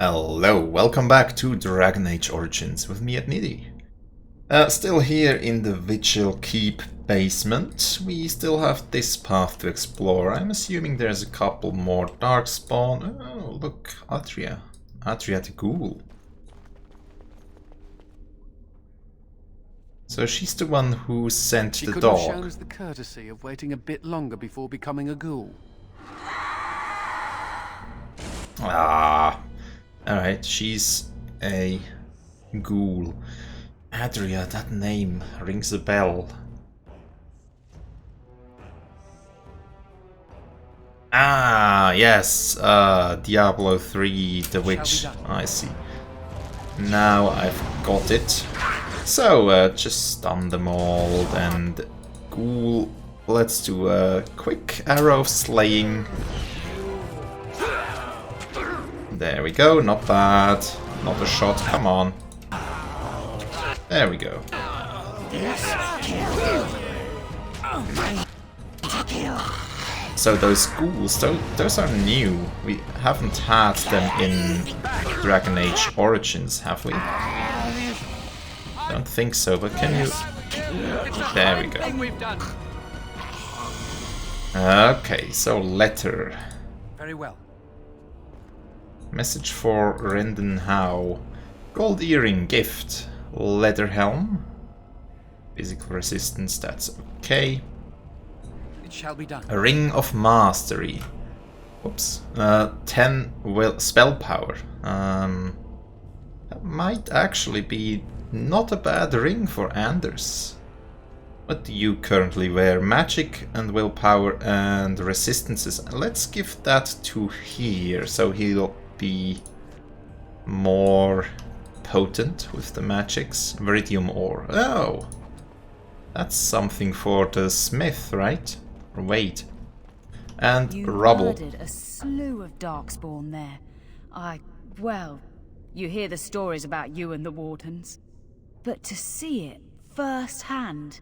Hello, welcome back to Dragon Age Origins with me at Nidhi. Still here in the Vigil Keep basement. We still have this path to explore. I'm assuming there's a couple more Darkspawn. Oh, look, Atria. Atria the Ghoul. So she's the one who sent the dog. She could have shown us the courtesy of waiting a bit longer before becoming a ghoul. Ah. Alright, she's a ghoul. Adria, that name rings a bell. Ah, yes, Diablo 3, The Witch. I see. Now I've got it. So, just stun them all and ghoul. Let's do a quick arrow of slaying. There we go, not bad. Another shot, come on. There we go. So those ghouls, those are new. We haven't had them in Dragon Age Origins, have we? Don't think so, but can you... There we go. Okay, so letter. Very well. Message for Rendon Howe. Gold earring gift. Leather helm. Physical resistance, that's okay. It shall be done. A ring of mastery. Whoops. 10 spell power. That might actually be not a bad ring for Anders. What do you currently wear? Magic and willpower and resistances. Let's give that to here, so he'll be more potent with the magics. Viridium ore. Oh! That's something for the smith, right? Or wait. And you rubble. Murdered a slew of Darkspawn there. Well, you hear the stories about you and the Wardens. But to see it firsthand...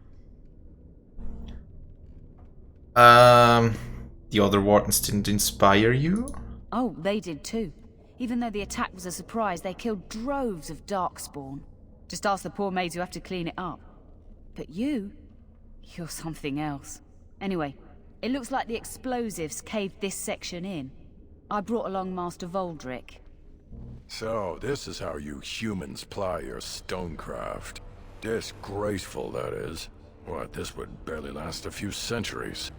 The other Wardens didn't inspire you? Oh, they did too. Even though the attack was a surprise, they killed droves of Darkspawn. Just ask the poor maids who have to clean it up. But you're something else. Anyway, it looks like the explosives caved this section in. I brought along Master Voldrick. So, this is how you humans ply your stonecraft. Disgraceful, that is. What, this would barely last a few centuries.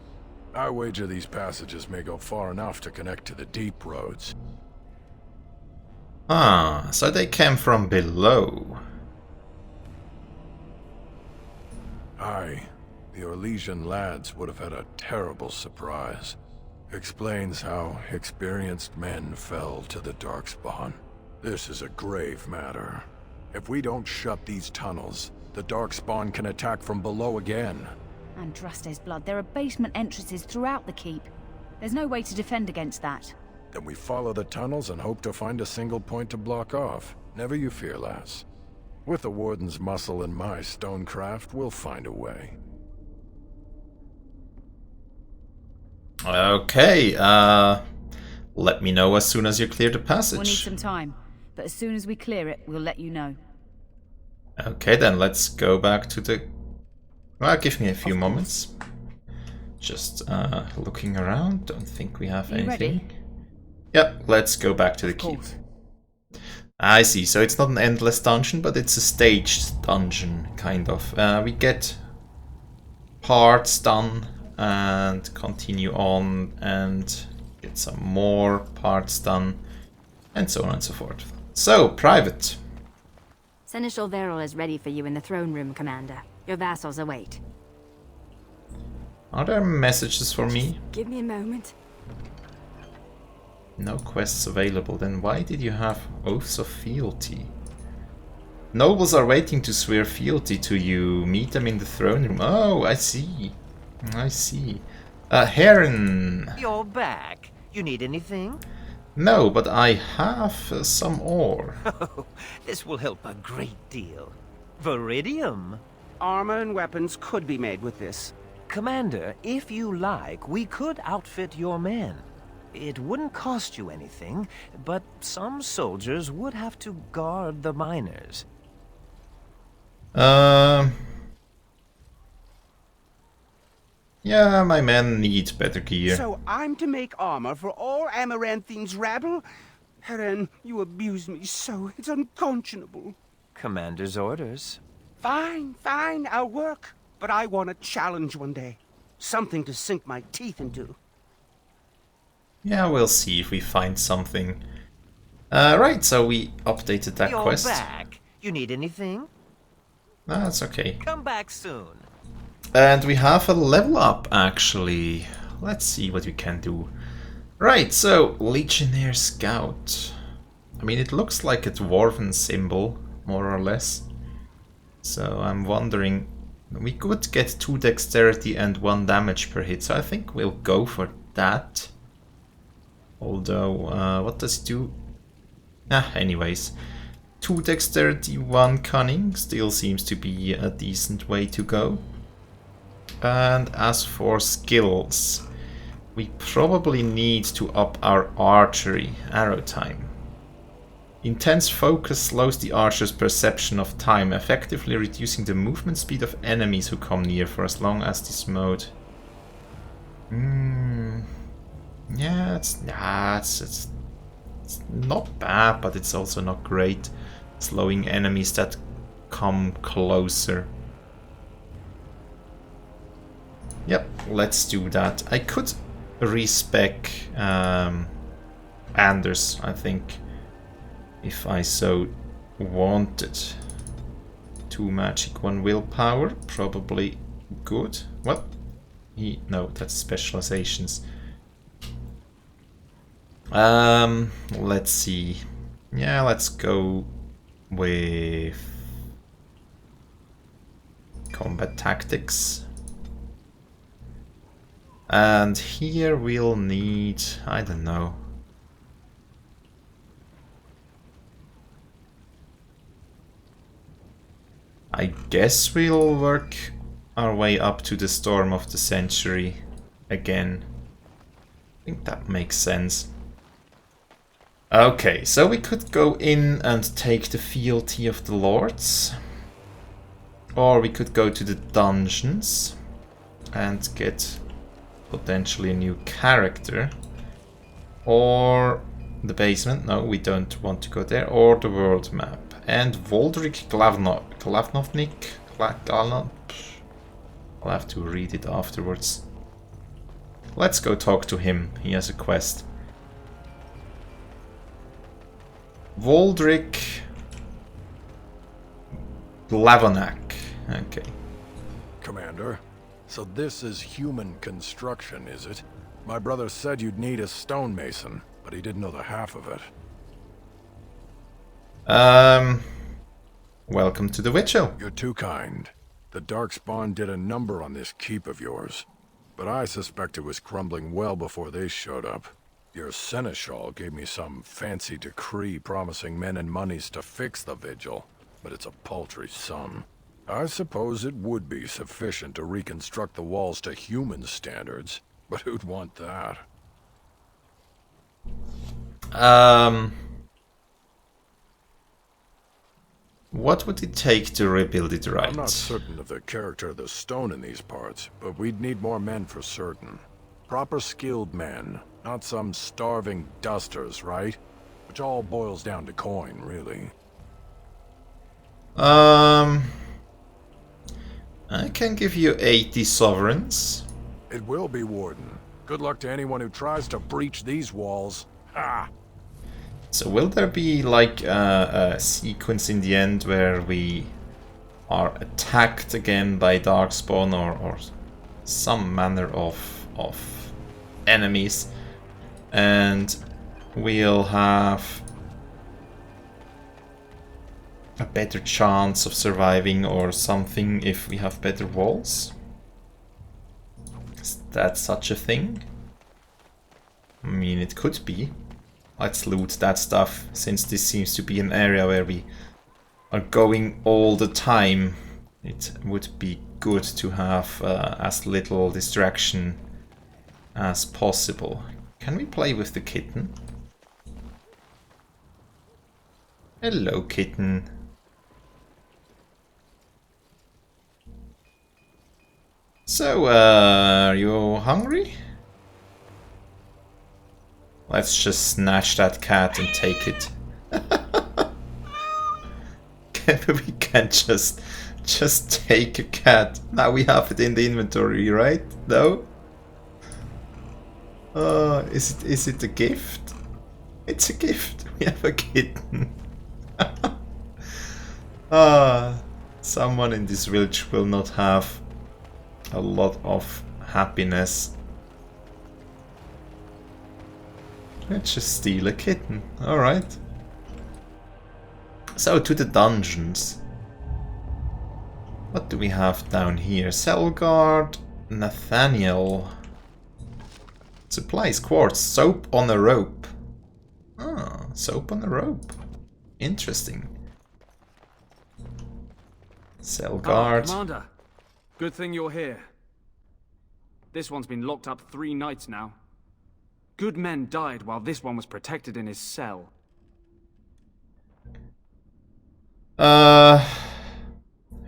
I wager these passages may go far enough to connect to the deep roads. Ah, so they came from below. Aye, the Orlesian lads would have had a terrible surprise. Explains how experienced men fell to the Darkspawn. This is a grave matter. If we don't shut these tunnels, the Darkspawn can attack from below again. Andraste's blood. There are basement entrances throughout the keep. There's no way to defend against that. Then we follow the tunnels and hope to find a single point to block off. Never you fear, lass. With the Warden's muscle and my stonecraft, we'll find a way. Okay, let me know as soon as you clear the passage. We'll need some time, but as soon as we clear it, we'll let you know. Okay, then let's go back to the... Well, give me a few moments. Just looking around, don't think we have anything. Ready? Yep, let's go back to the keep. I see, so it's not an endless dungeon, but it's a staged dungeon, kind of. We get parts done and continue on and get some more parts done and so on and so forth. So, private. Seneschal Veril is ready for you in the throne room, Commander. Your vassals await. Are there messages for me? Give me a moment. No quests available, then why did you have Oaths of Fealty? Nobles are waiting to swear fealty to you. Meet them in the throne room. Oh, I see. I see. Heron. You're back. You need anything? No, but I have some ore. Oh, this will help a great deal. Viridium. Armor and weapons could be made with this. Commander, if you like, we could outfit your men. It wouldn't cost you anything, but some soldiers would have to guard the miners. Yeah, my men need better gear. So I'm to make armor for all Amaranthine's rabble? Heren, you abuse me so, it's unconscionable. Commander's orders. Fine, fine, I'll work. But I want a challenge one day. Something to sink my teeth into. Yeah, we'll see if we find something. Right, so we updated that You're quest. back. You need anything? That's okay. Come back soon. And we have a level up, actually. Let's see what we can do. Right, so Legionnaire Scout. I mean, it looks like a dwarven symbol, more or less. So I'm wondering, we could get 2 dexterity and 1 damage per hit, so I think we'll go for that. Although, what does it do? Anyways. 2 dexterity, 1 cunning, still seems to be a decent way to go. And as for skills, we probably need to up our archery, arrow time. Intense focus slows the archer's perception of time, effectively reducing the movement speed of enemies who come near for as long as this mode. Yeah, it's not bad, but it's also not great. Slowing enemies that come closer. Yep, let's do that. I could respec Anders, I think, if I so wanted. 2 magic, 1 willpower, probably good. Well, no, that's specializations. Let's see. Yeah, let's go with combat tactics. And here we'll need, I don't know. I guess we'll work our way up to the Storm of the Century again. I think that makes sense. Okay, so we could go in and take the Fealty of the Lords. Or we could go to the dungeons and get potentially a new character. Or the basement, no, we don't want to go there. Or the world map. And Voldrik Glavnovnik? I'll have to read it afterwards. Let's go talk to him, he has a quest. Voldrik Glavonak. Okay. Commander, so this is human construction, is it? My brother said you'd need a stonemason, but he didn't know the half of it. Welcome to the Witchell. You're too kind. The Darkspawn did a number on this keep of yours, but I suspect it was crumbling well before they showed up. Your seneschal gave me some fancy decree promising men and monies to fix the vigil, but it's a paltry sum. I suppose it would be sufficient to reconstruct the walls to human standards, but who'd want that? What would it take to rebuild it right? I'm not certain of the character of the stone in these parts, but we'd need more men for certain. Proper skilled men, not some starving dusters, right? Which all boils down to coin, really. I can give you 80 sovereigns. It will be, Warden. Good luck to anyone who tries to breach these walls. Ha! So will there be like a sequence in the end where we are attacked again by Darkspawn or some manner of enemies, and we'll have a better chance of surviving or something if we have better walls? Is that such a thing? I mean, it could be. Let's loot that stuff, since this seems to be an area where we are going all the time. It would be good to have as little distraction as possible. Can we play with the kitten? Hello, kitten. So, are you hungry? Let's just snatch that cat and take it. We can't just take a cat. Now we have it in the inventory, right? No? Is it a gift? It's a gift. We have a kitten. Someone in this village will not have a lot of happiness. Let's just steal a kitten. Alright. So to the dungeons. What do we have down here? Cell guard, Nathaniel. Supplies, quartz, soap on a rope. Ah, soap on a rope. Interesting. Cell guard. Commander. Good thing you're here. This one's been locked up 3 nights now. Good men died while this one was protected in his cell.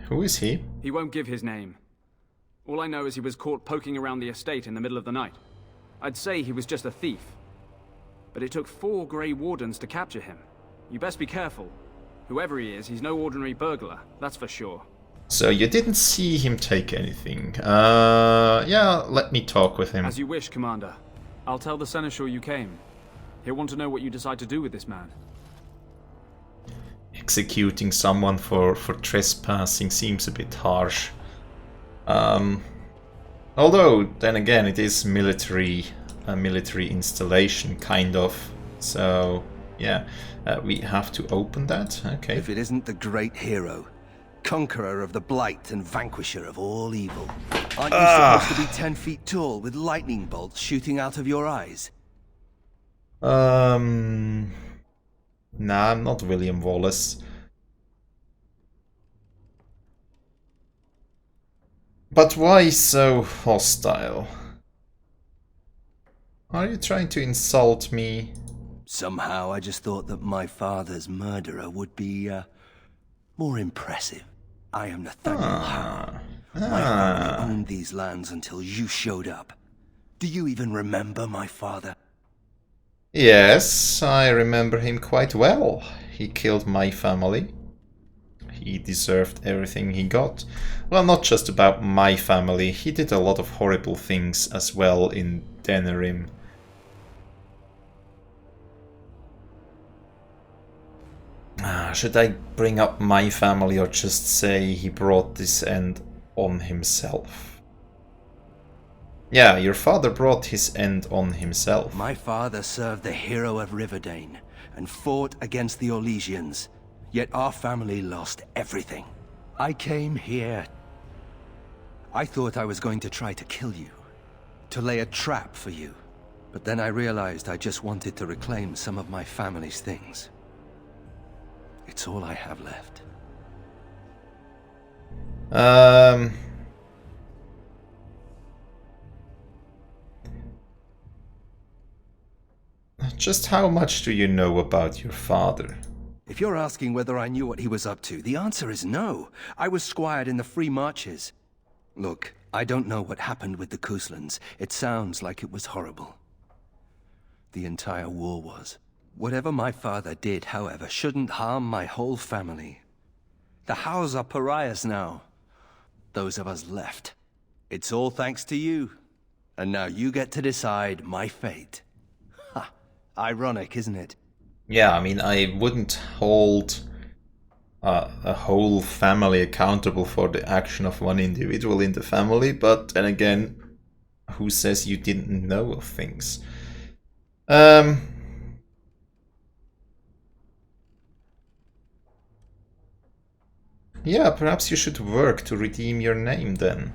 Who is he? He won't give his name. All I know is he was caught poking around the estate in the middle of the night. I'd say he was just a thief. But it took 4 Grey Wardens to capture him. You best be careful. Whoever he is, he's no ordinary burglar, that's for sure. So you didn't see him take anything. Yeah, let me talk with him. As you wish, Commander. I'll tell the Seneschal you came. He'll want to know what you decide to do with this man. Executing someone for trespassing seems a bit harsh. Although, then again, it is a military installation, kind of. So, yeah, we have to open that. Okay. If it isn't the great hero, conqueror of the Blight and vanquisher of all evil. Aren't you supposed to be 10 feet tall with lightning bolts shooting out of your eyes? Nah, I'm not William Wallace. But why so hostile? Are you trying to insult me? Somehow I just thought that my father's murderer would be, more impressive. I am Nathaniel Howe. My family owned these lands until you showed up. Do you even remember my father? Yes, I remember him quite well. He killed my family. He deserved everything he got. Well, not just about my family. He did a lot of horrible things as well in Denerim. Should I bring up my family or just say he brought this end on himself? Yeah, your father brought his end on himself. My father served the hero of Riverdane and fought against the Orlesians, yet our family lost everything. I came here. I thought I was going to try to kill you, to lay a trap for you. But then I realized I just wanted to reclaim some of my family's things. It's all I have left. Just how much do you know about your father? If you're asking whether I knew what he was up to, the answer is no. I was squired in the Free Marches. Look, I don't know what happened with the Kuslans. It sounds like it was horrible. The entire war was. Whatever my father did, however, shouldn't harm my whole family. The Howes are pariahs now. Those of us left. It's all thanks to you. And now you get to decide my fate. Ha! Ironic, isn't it? Yeah, I mean, I wouldn't hold a whole family accountable for the action of one individual in the family, but then again, who says you didn't know of things? Yeah, perhaps you should work to redeem your name then.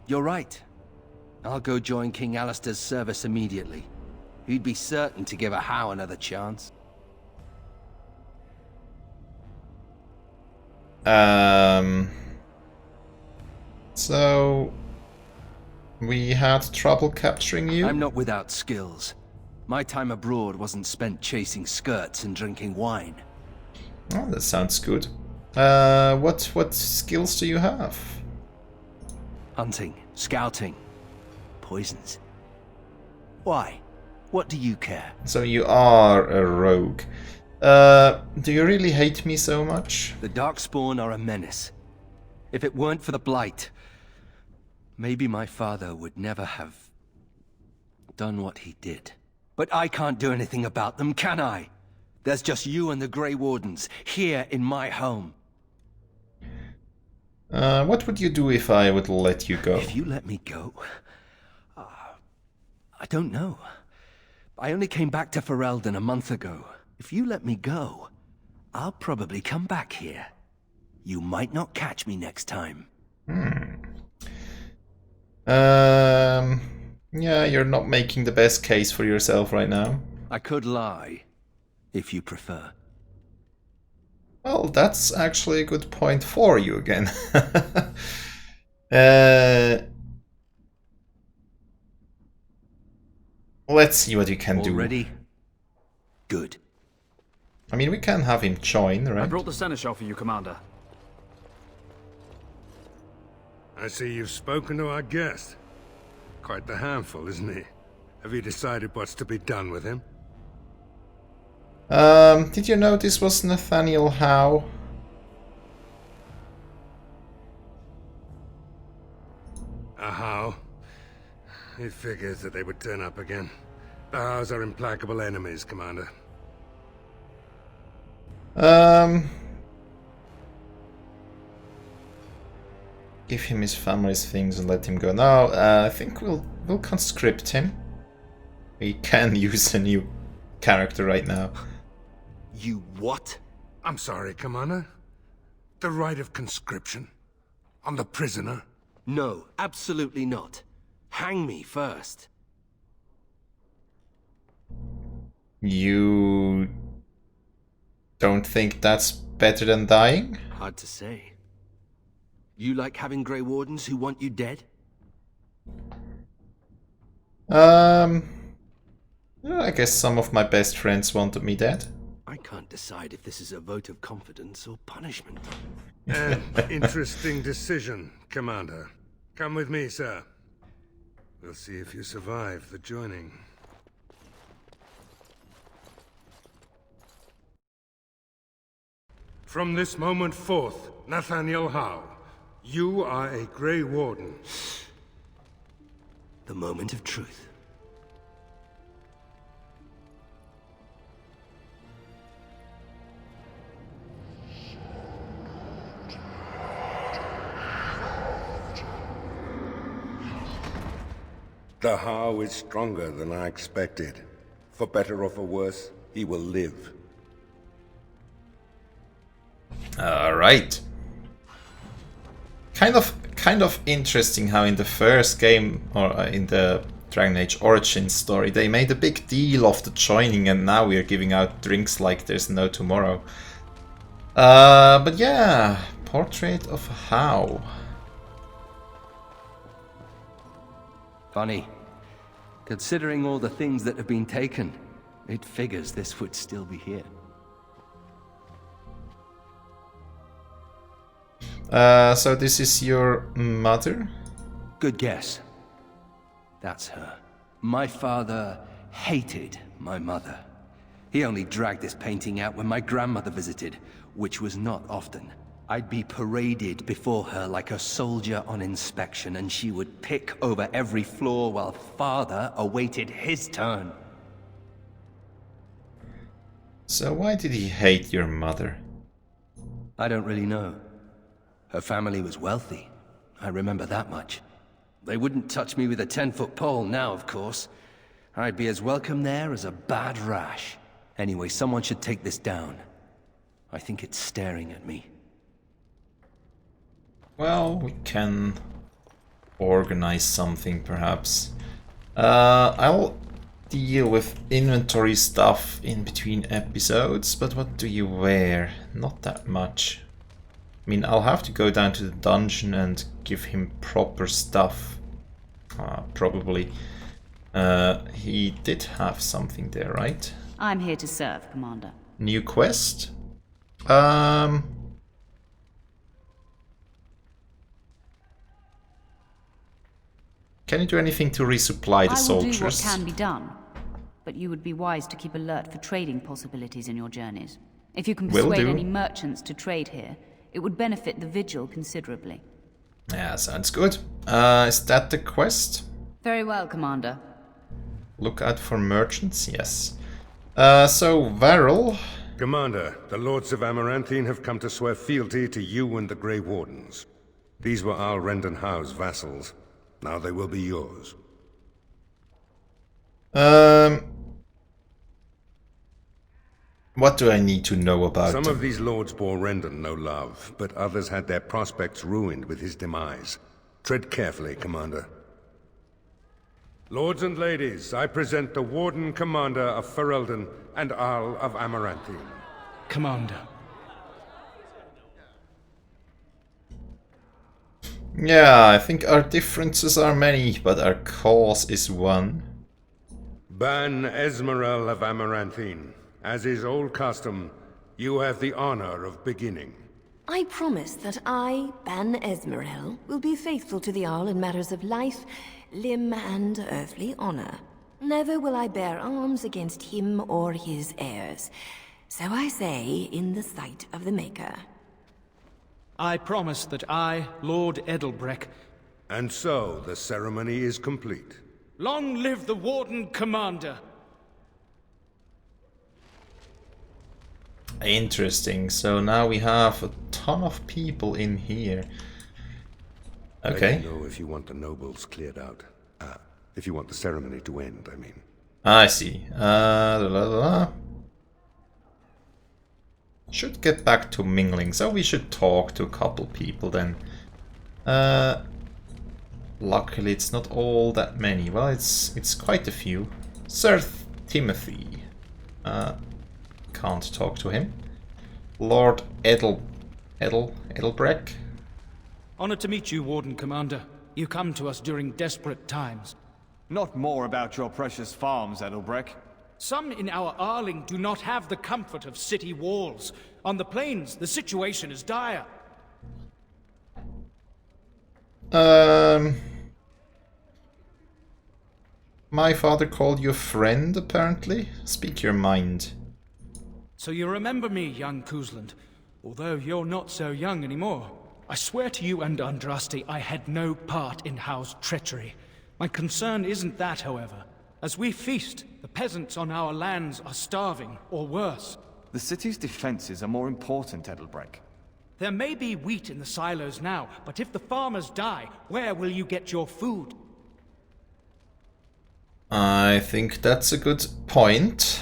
You're right. I'll go join King Alistair's service immediately. He'd be certain to give a Howe another chance. So We had trouble capturing you? I'm not without skills. My time abroad wasn't spent chasing skirts and drinking wine. Oh, that sounds good. What skills do you have? Hunting, scouting, poisons. Why? What do you care? So you are a rogue. Do you really hate me so much? The Darkspawn are a menace. If it weren't for the Blight, maybe my father would never have done what he did. But I can't do anything about them, can I? There's just you and the Grey Wardens here in my home. What would you do if I would let you go? If you let me go, I don't know. I only came back to Ferelden a month ago. If you let me go, I'll probably come back here. You might not catch me next time. Yeah, you're not making the best case for yourself right now. I could lie, if you prefer. Well, that's actually a good point for you again. Let's see what you can do. Already? Good. I mean, we can have him join, right? I brought the seneschal for you, Commander. I see you've spoken to our guest. Quite the handful, isn't he? Have you decided what's to be done with him? Did you know this was Nathaniel Howe? How? It figures that they would turn up again. The Howes are implacable enemies, Commander. Give him his family's things and let him go. No, I think we'll conscript him. We can use a new character right now. You what? I'm sorry, Commander. The right of conscription? On the prisoner? No, absolutely not. Hang me first. You don't think that's better than dying? Hard to say. You like having Grey Wardens who want you dead? I guess some of my best friends wanted me dead. I can't decide if this is a vote of confidence or punishment. An interesting decision, Commander. Come with me, sir. We'll see if you survive the joining. From this moment forth, Nathaniel Howe, you are a Grey Warden. The moment of truth. The Howe is stronger than I expected. For better or for worse, he will live. Alright. Kind of interesting how in the first game, or in the Dragon Age Origins story, they made a big deal of the joining and now we're giving out drinks like there's no tomorrow. But yeah, Portrait of Howe. Funny. Considering all the things that have been taken, it figures this would still be here. So this is your mother? Good guess. That's her. My father hated my mother. He only dragged this painting out when my grandmother visited, which was not often. I'd be paraded before her like a soldier on inspection, and she would pick over every flaw while father awaited his turn. So why did he hate your mother? I don't really know. Her family was wealthy. I remember that much. They wouldn't touch me with a 10-foot pole now, of course. I'd be as welcome there as a bad rash. Anyway, someone should take this down. I think it's staring at me. Well, we can organize something, perhaps. I'll deal with inventory stuff in between episodes, but what do you wear? Not that much. I mean, I'll have to go down to the dungeon and give him proper stuff. Probably. He did have something there, right? I'm here to serve, Commander. New quest? Can you do anything to resupply the soldiers? I will do what can be done, but you would be wise to keep alert for trading possibilities in your journeys. If you can persuade any merchants to trade here, it would benefit the Vigil considerably. Yeah, sounds good. Is that the quest? Very well, Commander. Look out for merchants, yes. So, Varel. Commander, the Lords of Amaranthine have come to swear fealty to you and the Grey Wardens. These were Al Rendenhau's vassals. Now they will be yours. What do I need to know about Some them? of these lords bore Rendon no love, but others had their prospects ruined with his demise. Tread carefully, Commander. Lords and ladies, I present the Warden Commander of Ferelden and Arl of Amaranthine. Commander. Yeah, I think our differences are many, but our cause is one. Ban Esmeralda of Amaranthine. As is old custom, you have the honor of beginning. I promise that I, Ban Esmeralda, will be faithful to the Arl in matters of life, limb, and earthly honor. Never will I bear arms against him or his heirs. So I say, in the sight of the Maker. I promise that I, Lord Edelbreck... And so, the ceremony is complete. Long live the Warden Commander! Interesting, so now we have a ton of people in here. Okay. Let me know if you want the nobles cleared out. If you want the ceremony to end, I mean. I see. Should get back to mingling, so we should talk to a couple people then. Luckily it's not all that many. Well, it's quite a few. Sir Timothy. Can't talk to him. Lord Edelbreck. Honored to meet you, Warden Commander. You come to us during desperate times. Not more about your precious farms, Edelbreck. Some in our Arling do not have the comfort of city walls. On the plains, the situation is dire. My father called you a friend, apparently. Speak your mind. So you remember me, young Kuzland, although you're not so young anymore. I swear to you and Andraste I had no part in Howe's treachery. My concern isn't that, however. As we feast, the peasants on our lands are starving, or worse. The city's defenses are more important, Edelbreck. There may be wheat in the silos now, but if the farmers die, where will you get your food? I think that's a good point.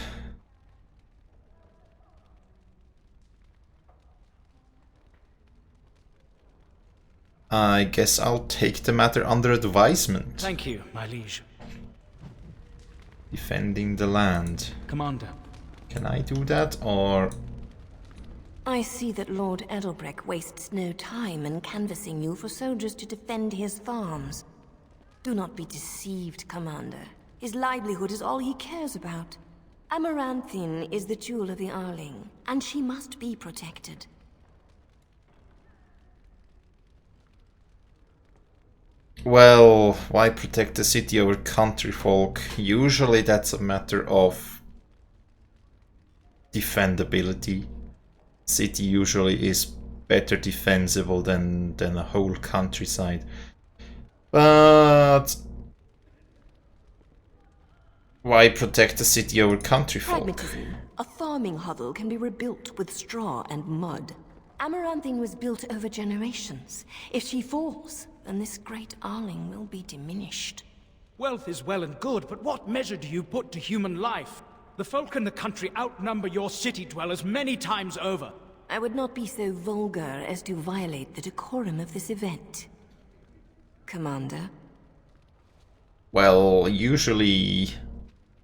I guess I'll take the matter under advisement. Thank you, my liege. Defending the land. Commander. Can I do that, or... I see that Lord Edelbreck wastes no time in canvassing you for soldiers to defend his farms. Do not be deceived, Commander. His livelihood is all he cares about. Amaranthine is the jewel of the Arling, and she must be protected. Well, why protect the city over country folk? Usually that's a matter of defendability. City usually is better defensible than a whole countryside. But why protect the city over country folk? Pragmatism. A farming hovel can be rebuilt with straw and mud. Amaranthine was built over generations. If she falls, then this great Arling will be diminished. Wealth is well and good, but what measure do you put to human life? The folk in the country outnumber your city dwellers many times over. I would not be so vulgar as to violate the decorum of this event. Commander? Well, usually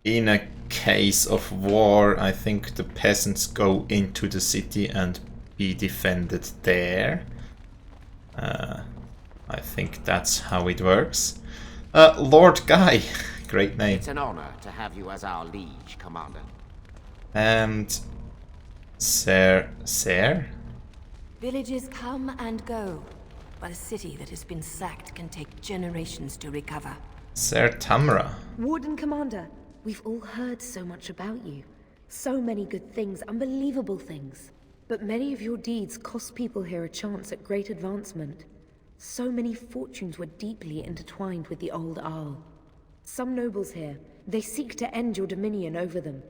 in a case of war, I think the peasants go into the city and be defended there. I think that's how it works. Lord Guy. Great name. It's an honor to have you as our liege, Commander. And... Sir... Villages come and go, but a city that has been sacked can take generations to recover. Sir Tamra. Warden Commander, we've all heard so much about you. So many good things, unbelievable things. But many of your deeds cost people here a chance at great advancement. So many fortunes were deeply intertwined with the old Arl. Some nobles here, they seek to end your dominion over them.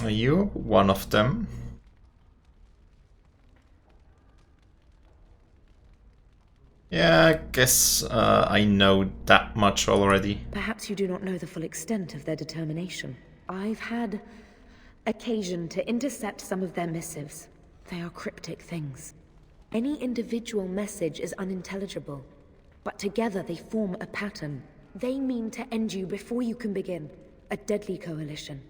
Are you one of them? Yeah, I guess I know that much already. Perhaps you do not know the full extent of their determination. I've had occasion to intercept some of their missives. They are cryptic things. Any individual message is unintelligible, but together they form a pattern. They mean to end you before you can begin. A deadly coalition.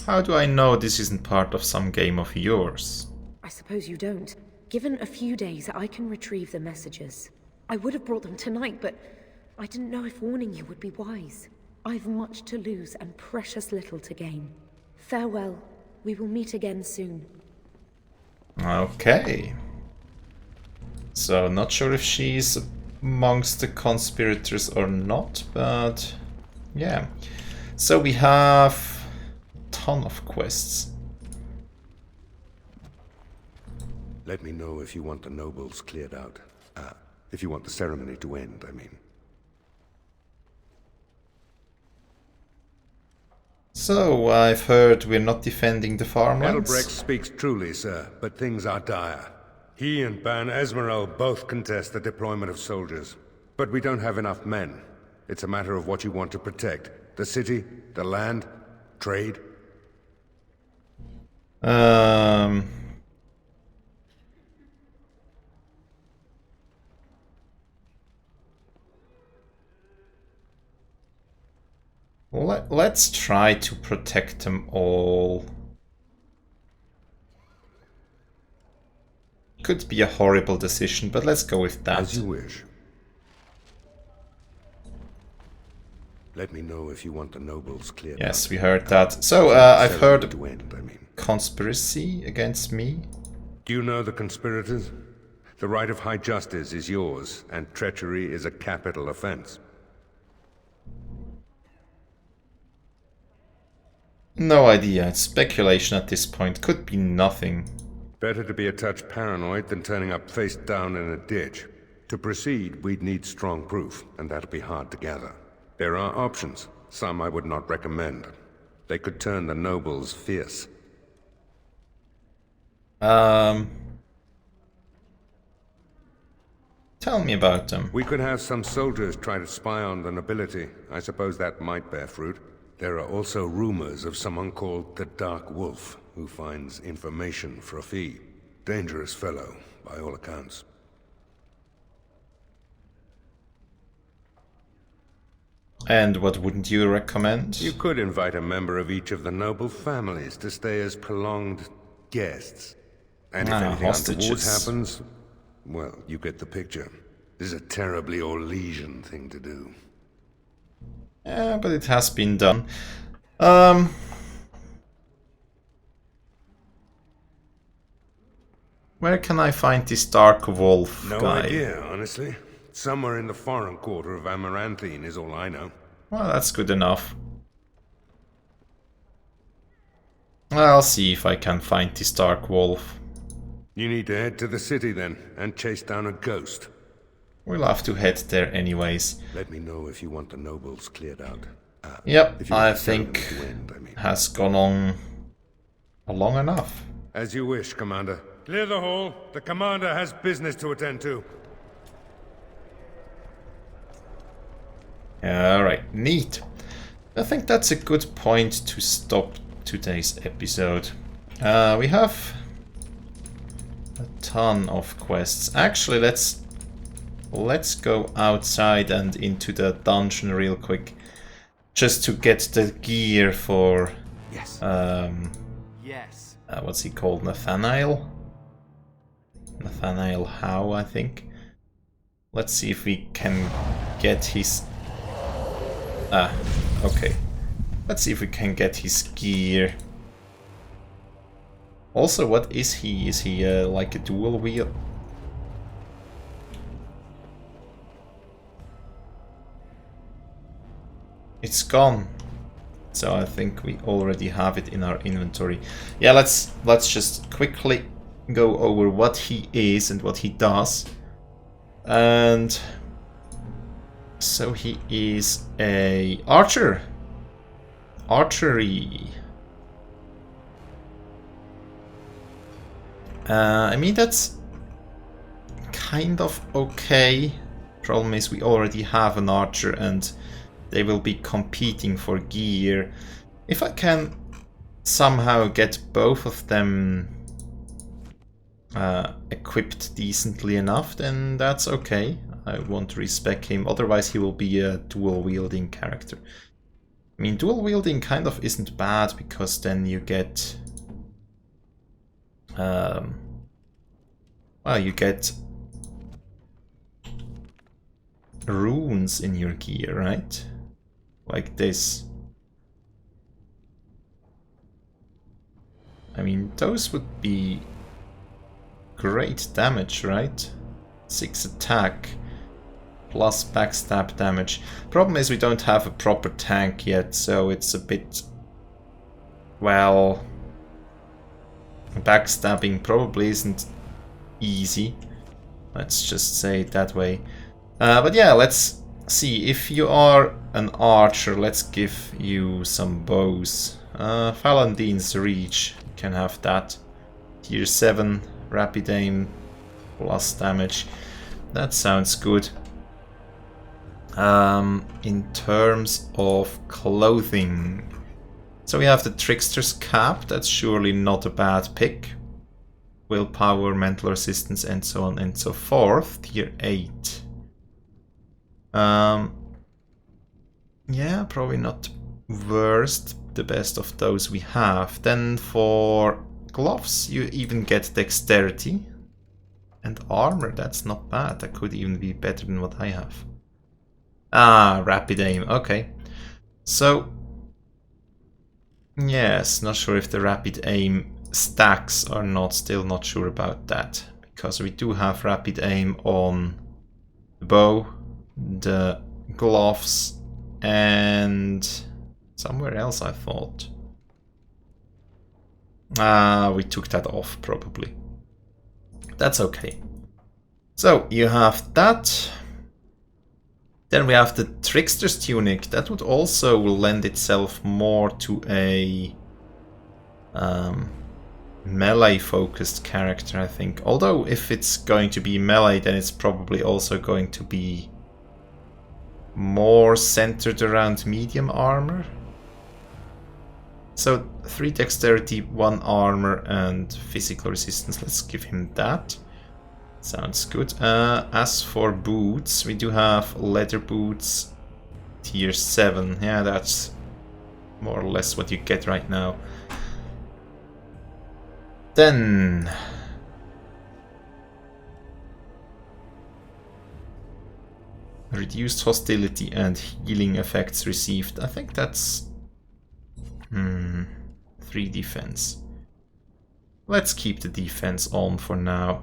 How do I know this isn't part of some game of yours? I suppose you don't. Given a few days, I can retrieve the messages. I would have brought them tonight, but I didn't know if warning you would be wise. I've much to lose and precious little to gain. Farewell. We will meet again soon. Okay. So, not sure if she's amongst the conspirators or not, but yeah. So we have a ton of quests. Let me know if you want the nobles cleared out. If you want the ceremony to end, I mean. So, I've heard we're not defending the farmlands. Edelbrecht speaks truly, sir, but things are dire. He and Ban Esmeralda both contest the deployment of soldiers. But we don't have enough men. It's a matter of what you want to protect. The city, the land, trade. Let's try to protect them all. Could be a horrible decision, but let's go with that. As you wish. Let me know if you want the nobles cleared. Yes, we heard that. So, I've heard conspiracy against me. Do you know the conspirators? The right of high justice is yours, and treachery is a capital offense. No idea. It's speculation at this point. Could be nothing. Better to be a touch paranoid than turning up face down in a ditch. To proceed, we'd need strong proof, and that'll be hard to gather. There are options. Some I would not recommend. They could turn the nobles fierce. Tell me about them. We could have some soldiers try to spy on the nobility. I suppose that might bear fruit. There are also rumors of someone called the Dark Wolf, who finds information for a fee. Dangerous fellow, by all accounts. And what wouldn't you recommend? You could invite a member of each of the noble families to stay as prolonged guests. And if anything untoward happens, well, you get the picture. This is a terribly Orlesian thing to do. Yeah, but it has been done. Where can I find this Dark Wolf guy? No idea, honestly. Somewhere in the foreign quarter of Amaranthine is all I know. Well, that's good enough. I'll see if I can find this Dark Wolf. You need to head to the city then, and chase down a ghost. We'll have to head there anyways. Let me know if you want the nobles cleared out. Yep, I think has gone on long enough. As you wish, Commander. Clear the hall. The Commander has business to attend to. Alright, neat. I think that's a good point to stop today's episode. We have a ton of quests. Actually, let's go outside and into the dungeon real quick, just to get the gear for What's he called? Nathaniel? Nathaniel Howe, I think. Let's see if we can get his... okay. Let's see if we can get his gear. Also, what is he? Is he like a dual wheel? It's gone. So I think we already have it in our inventory. Yeah, let's just quickly go over what he is and what he does. And so he is a archer. Archery. I mean, that's kind of okay. Problem is we already have an archer and they will be competing for gear. If I can somehow get both of them equipped decently enough, then that's okay. I won't respec him, otherwise he will be a dual wielding character. I mean, dual wielding kind of isn't bad, because then you get well, you get runes in your gear, right? Like this. I mean, those would be great damage, right? 6 attack plus backstab damage. Problem is we don't have a proper tank yet, so it's a bit... well... backstabbing probably isn't easy. Let's just say it that way. But yeah, let's see. If you are an archer, let's give you some bows. Falandine's Reach, you can have that. Tier 7, rapid aim, plus damage. That sounds good. In terms of clothing, so we have the Trickster's Cap, that's surely not a bad pick. Willpower, mental resistance, and so on and so forth. Tier 8. Yeah, probably not worst, the best of those we have. Then for gloves, you even get dexterity. And armor, that's not bad. That could even be better than what I have. Ah, rapid aim, okay. So, yes, not sure if the rapid aim stacks or not, still not sure about that. Because we do have rapid aim on the bow, the gloves, and somewhere else I thought. Ah, we took that off probably. That's okay. So, you have that. Then we have the Trickster's Tunic. That would also lend itself more to a melee-focused character, I think. Although, if it's going to be melee, then it's probably also going to be more centered around medium armor. So, 3 dexterity, 1 armor, and physical resistance. Let's give him that. Sounds good. As for boots, we do have leather boots, tier 7. Yeah, that's more or less what you get right now. Then... reduced hostility and healing effects received. I think that's... 3 defense. Let's keep the defense on for now.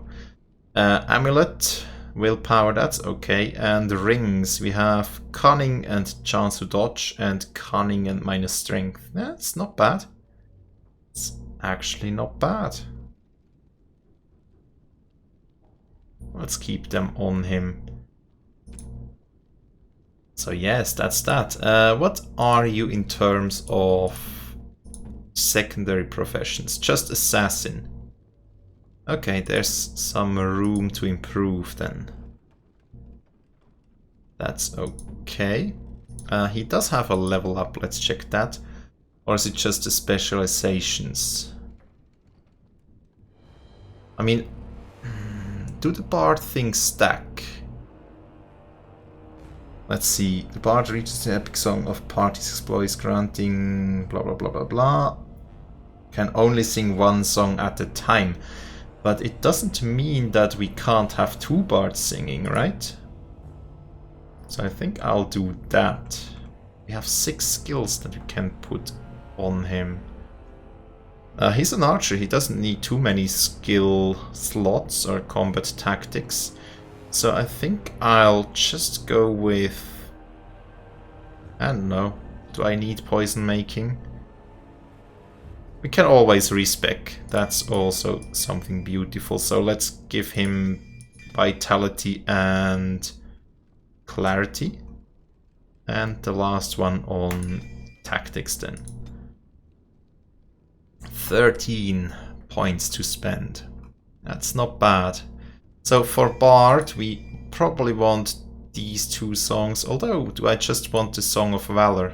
Amulet, willpower, that's okay. And rings, we have cunning and chance to dodge, and cunning and minus strength. That's not bad. It's actually not bad. Let's keep them on him. So yes, that's that. What are you in terms of secondary professions? Just assassin. Okay, there's some room to improve then. That's okay. He does have a level up, let's check that. Or is it just the specializations? I mean, do the bard things stack? Let's see, the bard reaches the epic song of parties exploits granting blah blah blah blah blah. Can only sing one song at a time. But it doesn't mean that we can't have 2 bards singing, right? So I think I'll do that. We have 6 skills that we can put on him. He's an archer, he doesn't need too many skill slots or combat tactics. So I think I'll just go with... I don't know, do I need poison making? We can always respec, that's also something beautiful. So let's give him vitality and clarity. And the last one on tactics then. 13 points to spend. That's not bad. So for Bard, we probably want these 2 songs. Although, do I just want the Song of Valor?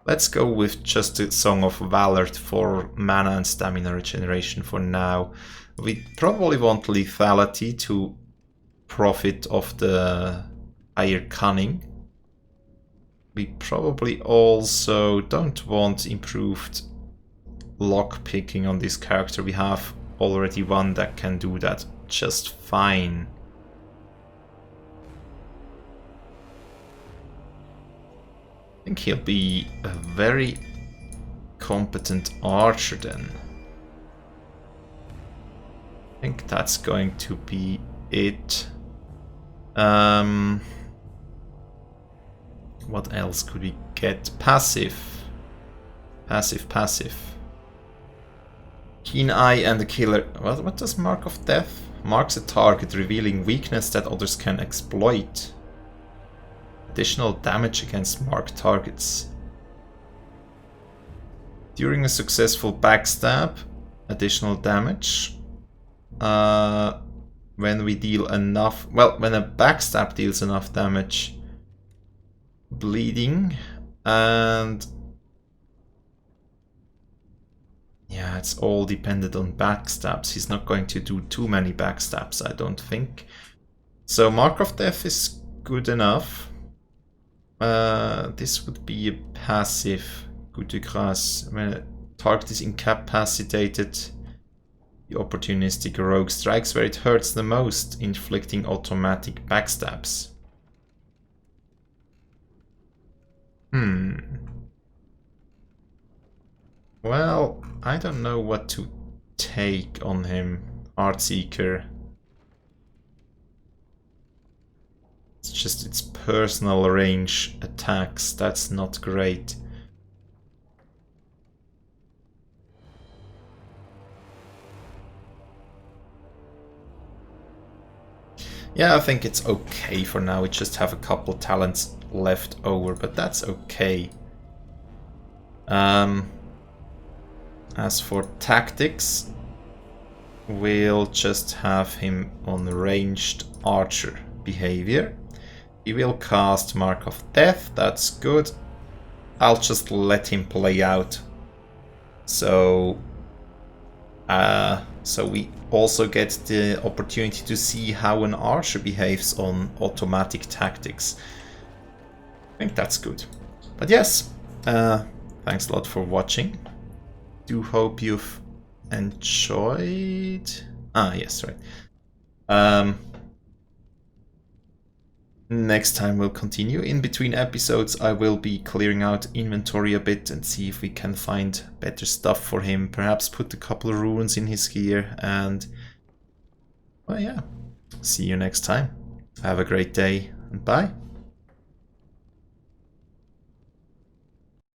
Let's go with just the Song of Valor for mana and stamina regeneration for now. We probably want lethality to profit of the higher cunning. We probably also don't want improved lock picking on this character. We have already one that can do that just fine. I think he'll be a very competent archer then. I think that's going to be it. What else could we get? Passive. Passive. Keen Eye and the Killer. What does Mark of Death? Marks a target, revealing weakness that others can exploit. Additional damage against marked targets. During a successful backstab, additional damage. When we deal enough... Well, when a backstab deals enough damage. Bleeding. And... yeah, it's all dependent on backstabs. He's not going to do too many backstabs, I don't think. So Mark of Death is good enough. This would be a passive coup de grâce. When a target is incapacitated, the opportunistic rogue strikes where it hurts the most, inflicting automatic backstabs. Well, I don't know what to take on him. Artseeker. It's just its personal range attacks. That's not great. Yeah, I think it's okay for now. We just have a couple talents left over, but that's okay. As for tactics, we'll just have him on ranged archer behavior. He will cast Mark of Death, that's good. I'll just let him play out. So we also get the opportunity to see how an archer behaves on automatic tactics. I think that's good. But yes, thanks a lot for watching. Do hope you've enjoyed. Yes, right. Next time we'll continue. In between episodes I will be clearing out inventory a bit and see if we can find better stuff for him. Perhaps put a couple of runes in his gear and... well, yeah. See you next time. Have a great day and bye.